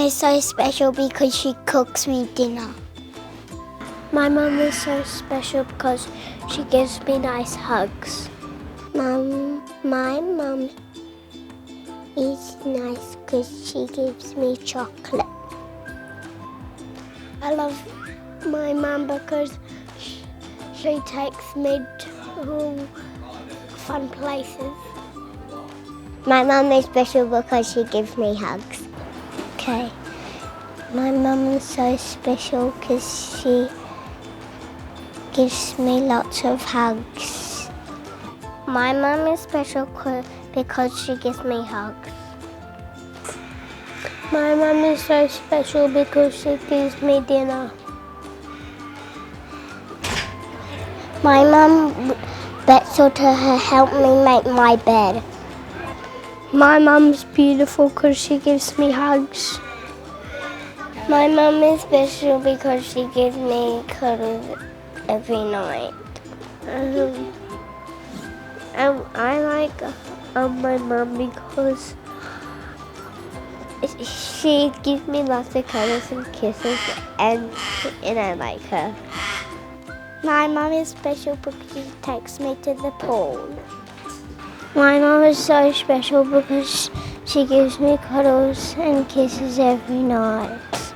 is so special because she cooks me dinner. My mum is so special because she gives me nice hugs. My mum is nice because she gives me chocolate. I love my mum because she takes me to fun places. My mum is special because she gives me hugs. Okay. My mum is so special because she gives me lots of hugs. My mum is special because she gives me hugs. My mum is so special because she gives me dinner. My mum bets to help me make my bed. My mum's beautiful because she gives me hugs. My mum is special because she gives me cuddles every night. I like my mum because she gives me lots of cuddles and kisses, and I like her. My mum is special because she takes me to the pool. My mum is so special because she gives me cuddles and kisses every night.